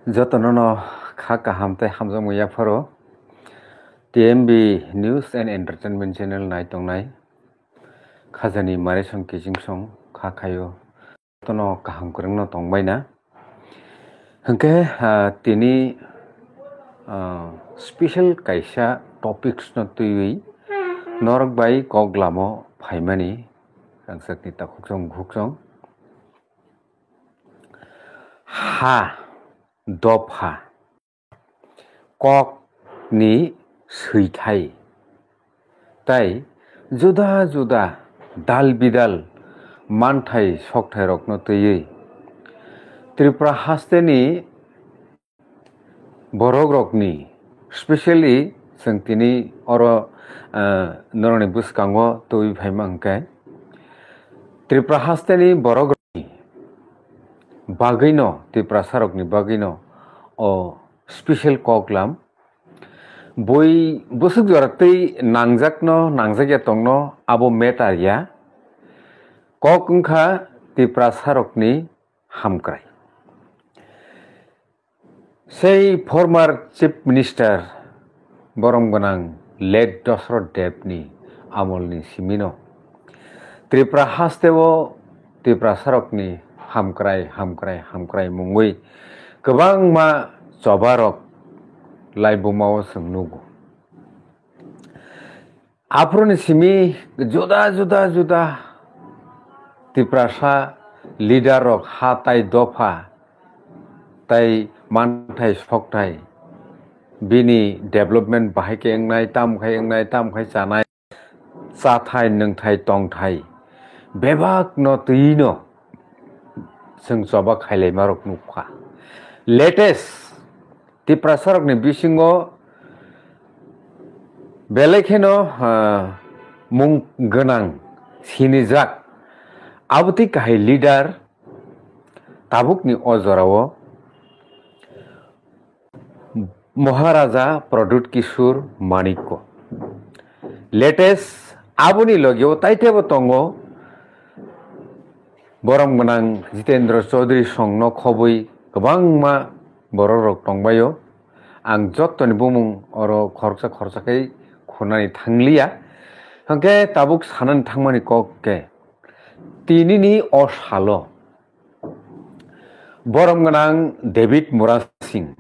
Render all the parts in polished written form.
Jotono khaka hamte hamza muya pharo TMB News and Entertainment Channel nai tongnai khajani mare song kijing song khakayo tono kaham kurang no tongbai na hangke tini special kaisa topics no tuiwi norok bai koglamo phaimani rangsakni takhukjong ghukjong ha dopha kok ni seithai tai juda juda dal bidal manthai sokthai rokno tui Tripura hasteni borok rokni specially sengtini oro noroni buskango tui phaima hangke Tripura hasteni borok bagino Tripura sarokni bagino o special koklam boi busuk joratei nangjakya tongno abo metarya kok wngkha Tripura sarokni hamkrai sei former chief minister borom ganang late Dashrath Debni amolni simino Tripura hasteo Tripura sarokni hamkrai mungui gobang ma chobarok laibumao seng nugo aproni simi juda Tripura sa leader rok hatai dofa tai manthai sokthai bini development bahai ke engnai tamkhai chanai chathai nungthai tongthai bebak no tuino seng choba khailai marok nukha latest Tripura sarokni bisingo belekheno mung ganang sinijak abuti kahai leader tabukni ojorao Maharaja Pradut Kishore Manikko latest abuni logyo taitebo tongo borom ganang Jitendra Chaudhary songno khobui gobangma borok tongbayo ang jottoni bumung oro khoroksa kai khunani thanglia hangke tabuk sanan thangmani kokke tinini osalo borom ganang David Mura Singh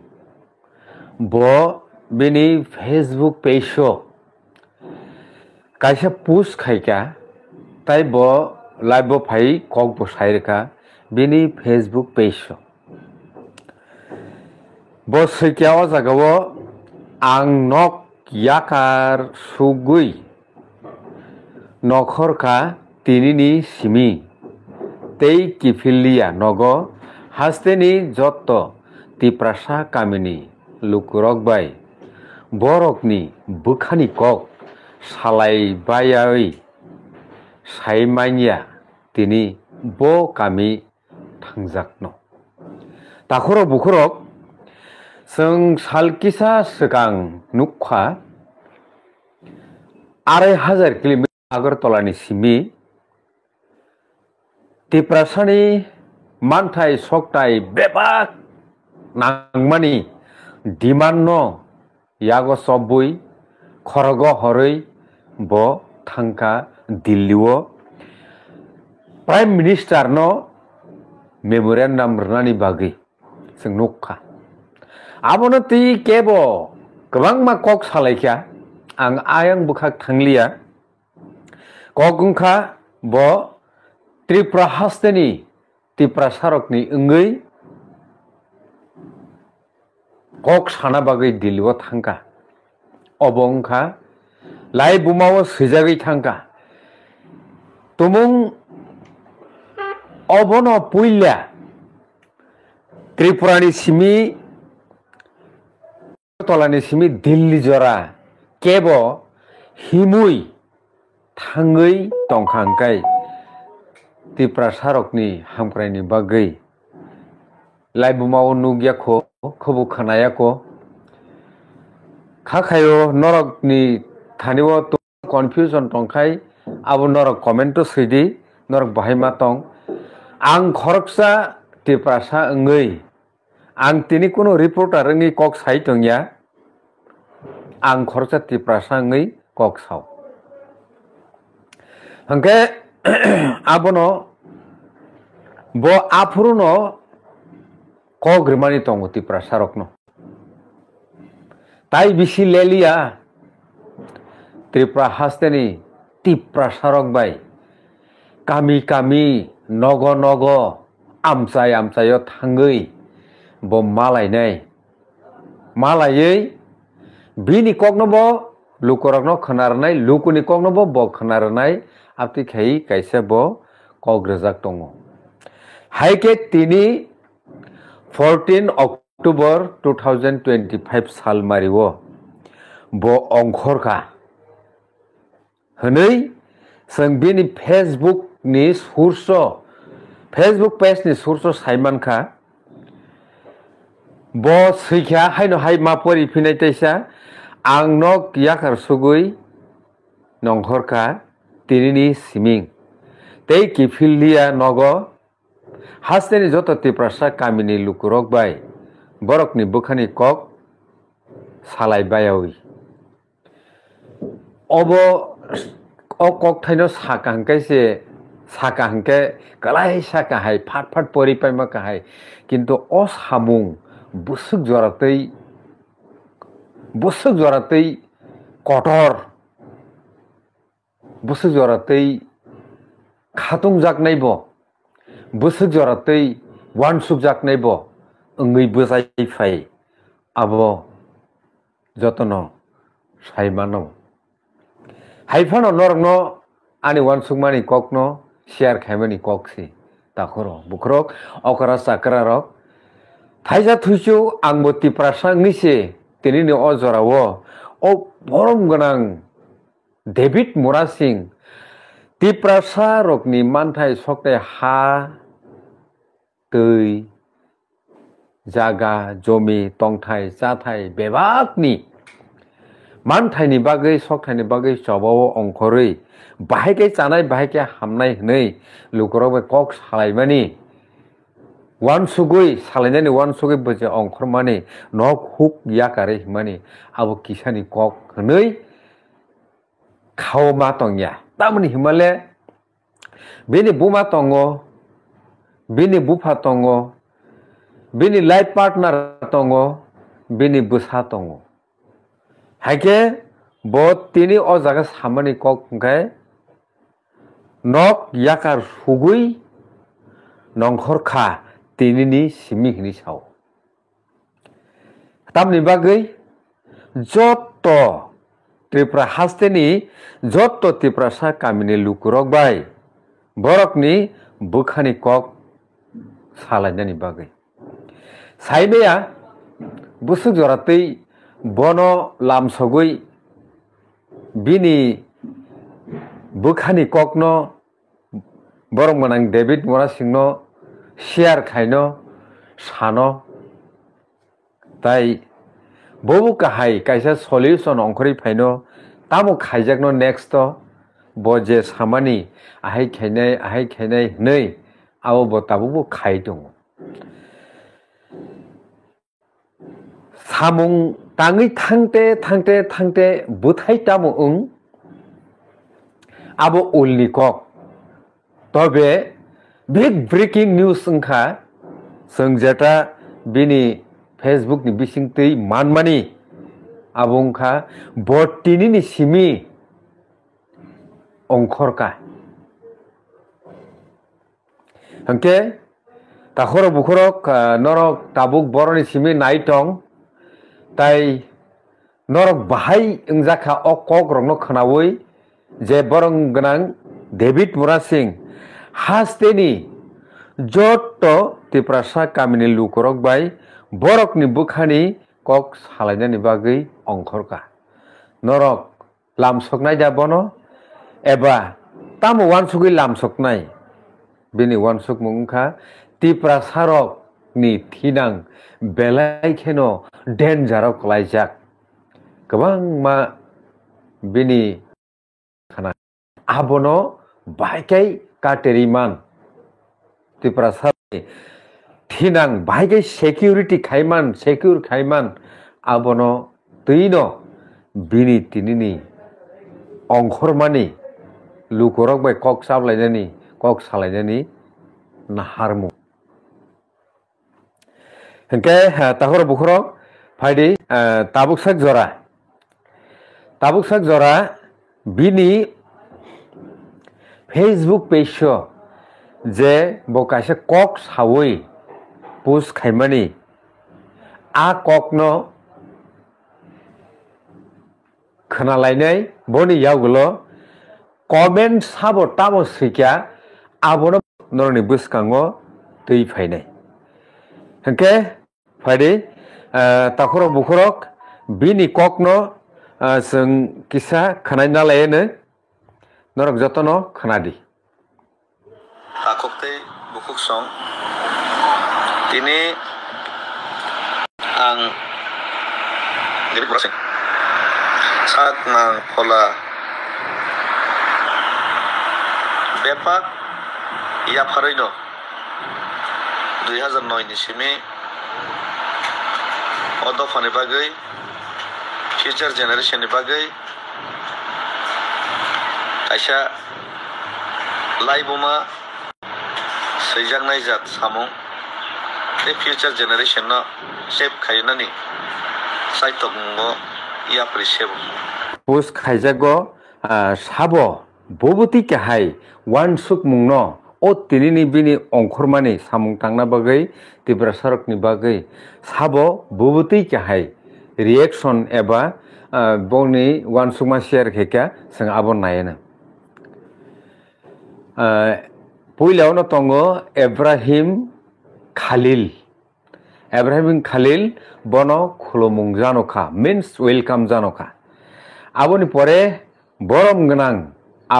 bo bini Facebook page kaisa post khaika tai bo live bo phai kok bo sairka bini Facebook page bo sekiao jagao ang nok yakar sugui nokhorka tinini simi tei kifilia nogo hasteni jotto Tripura sa kamini lukurok bai borokni bukhani kok salai bayai saimanya tini bo kami thangjakno takhorok bukhorok seng salkisa sekang nukha 2500 kilometer Agartala ni simi Tripura sani manthai soktai bebak nangmani demand no yago sobbui khorogo horoi bo thangka Delhi Prime Minister no memorandum rnani bagi seng nukha abono ti kebo gobangma kok salaikya ang ayang bukhak thanglia kok wngkha bo Tripura hasteni Tripura sarokni wngui kok sana bagui Delhi thangka obo wngkha lai bumao swijagui thangka tumung obono puila Tripura ni simi tolani simi Delhi jora kebo himui thangui tongkhangkai Tripura sarokni hamkraini bagui lai bumao nugyakho khobu khanayako khakhayo norokni thaniwo to confusion tongkhai abo norok comment to sidi norok bahaima tong ang khoroksa Tripura sa wngui आं तिनि कुनो reporter ngui kok sai tongya ang khorcha tiprasa ngui kok sao hangke abono bo afruno kok rimani tongo tiprasa rokno tai bisi lelia Tripura hasteni tiprasa rok bai kami kami nogo nogo amchai amchaio thangui bo malainai malayei bini kokno bo lukorokno khonarnai lukuni kokno bo khonarnai apti khai kaisa bo kogrejak tongo haike tini 14 October 2025 sal mario bo ongkhorka honei जों बिनि Facebook नि source Facebook page नि source साइमानखा bo सैख्या हायनो हाय मापरि फिनाय तैसा आं नक याकार सुगुइ नंखरखा तिरिनि सिमिं तै किफिलिया नगो हास्तेनि जत तिप्रसा कामिनि लुकुरक बाय बरकनि बुखानि कक सालाय बायावि अबो o kok thaino saka hangkaise saka hangke kalai saka hai phat phat pori paima ka hai kintu o samung busuk joratei kotor busuk joratei khatung jak naibo busuk joratei wansuk jak naibo ngui bojai phai abo jotono saimano haifano norokno ani wansukmani kokno share khaimani koksi takhoro bukrok okara sakra rok thaija thuisu angbo tiprasa ngise tinini o jorao o borom ganang David Mura Singh tiprasa rokni manthai sokte ha tui jaga jomi tongthai chathai bebakni मानथाइनि बागै सकथाइनि बागै सबाव अंखरै बाहायके जानाय बाहायके हामनाय हनै लुकराव कक सालायमानि वानसुगै सालायनायनि वानसुगै बजे अंखरमानि नक हुक याकारे मानि आबो किसानि कक हनै खावमा तंया तामनि हिमाले बेनि बुमा तंगो बेनि बुफा तंगो बेनि लाइफ पार्टनार तंगो बेनि Busa तंगो हाइके bo tini o jaga samani kok hingkai nok yakar sugui nongkhor kha tini ni simi hini sao tamni bagui joto Tripura hasteni joto tiprasa kamini lukurok bai borokni bukhani kok salainani bagui saibeya busuk joratei bono lamsogui bini bukhani kokno borong manang David Mura Singh no share khaino sano tai bobu kahai kaisa solution ongkhori phaino tamo khaijakno next to boje samani ahai khainai nei abo botabu khai dong samung tangi thangte buthai tamo abo ulni kok tobe big breaking news engkha जों जेटा बिनि Facebook ni bisingtei manmani abongkha botini ni simi ongkhorka hangke takhoro bukhorok norok tabuk boroni simi naitong tai norok bahai engjaka o kok rokno khanawi je borong ganang David Mura Singh hasteni joto tiprasa kamini lukorok bai borok ni bukhani kok salainani bagui ongkhorka norok lamsoknai jabono eba tamo wansugui lamsoknai bini wansuk mungkha tiprasa rok ni thinang belai kheno danger klaijak gobang ma bini khana abono baikai kateriman tiprasa Thinang baige security khaiman secure khaiman abono tuino bini tinini ongkhormani lukorok bai kok sablainani kok salainani naharmu hengke tahor bukhorok phaidi tabuksak jora bini Facebook page je bo kaisa kok sawoi post khaimani a kok no khanalainai boni yagulo comment sabo tamo sikya abono noroni buskango tui phainai hengke phaidi takhorok bukhorok bini kok no जों किसा खनाय नालायनो नरक जतनो खनादि ताखुक्तै बुखुक सं तिनी आं दिरि प्रसिं सात नां फला बेपाक या फारैनो 2009 नि सिमी अदफानि बागै future generation ni bagai kaisa laiboma seijaknai jat samung the future generation no shape khainani saitokmungo yapri sebo post khaijago sabo bobuti kahai one suk mungno o tinini bini ongkhormani samung tangna bagai tibra sarok ni bagai sabo bobuti kahai reaction eba boni one sukma share kheka sang abon nayena puilao no tongo Ibrahim Khalil bono khulumung janoka means welcome janoka aboni pore borom gnang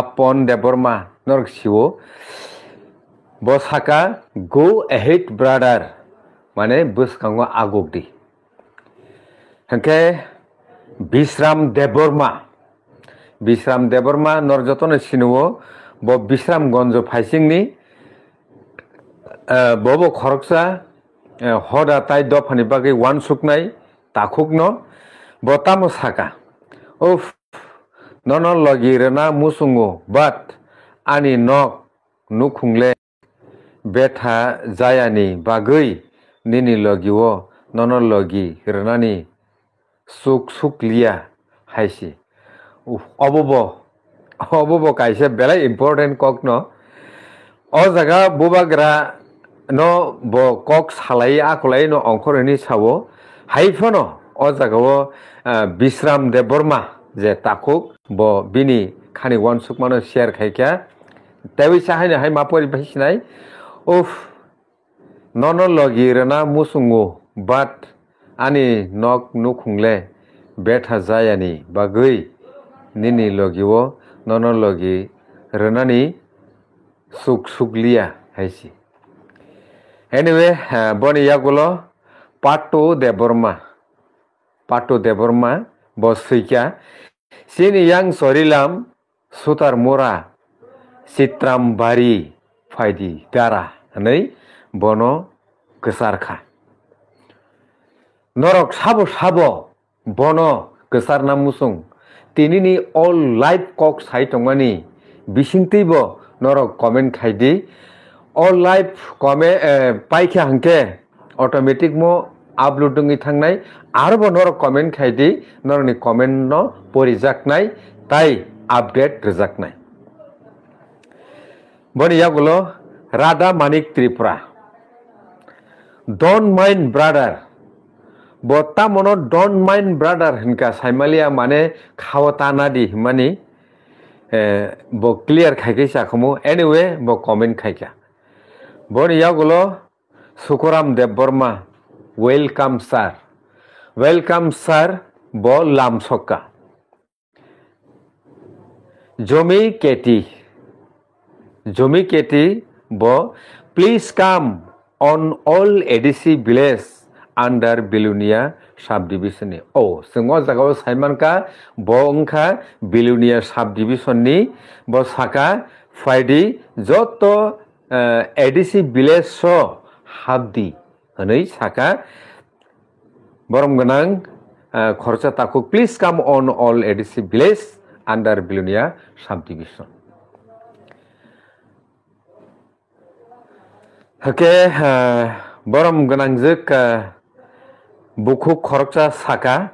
apon deborma nork siwo bosaka go ahead brother mane buskango agogdi hengke Bisram Deborma norjotono sinuwo bo Bisram Gonjo Phaisingni bobo khoroksa hoda tai dofani bagai one suknai takhukno botamo saka of nono logirena musungo but ani nok nukhungle betha jayani bagai nini logiwo nono logi renani sukliya haisi obobo kaisa belai important kok no o jaga bubagra no bo kok salai akolai no ongkhoroni sawo haifono o jaga o Bisram Deborma je takuk bo bini khani one sukmano share khaikya tewi sahaina hai mapori bhasinai of nono logirena musungo but ani nok nukhungle betha jayani bagai nini logiwo nono logi renani sukliya haisi anyway boni yagulo Patu Deborma bosika sini yang sorilam sutar mura Sitram Bari faidi dara nei bono kesarkha norok sabo bono kesarna musung tinini all live kok saitongmani bisingtibo norok comment khaidi all live comment paikha hangke automatic mo uploading thangnai arbo norok comment khaidi norni comment no porijaknai tai update rejaknai boni yagulo Radha Manik Tripura don't mind brother bota mono don't mind brother hinka saimalia mane khawata nadi mani bo clear khaike sakhumu anyway bo comment khaika boni yagulo Sukuram Deborma welcome sir bo lamsoka Jomi Keti bo please come on all ADC village under Bilunia subdivision ni singo jagao saimanka bo ongkha Bilunia subdivision ni bo saka faidi joto ADC village so habdi hwnoi saka borom ganang khorcha takuk please come on all adhesive village under Bilonia subdivision. Hake borom ganang jek buku khorcha saka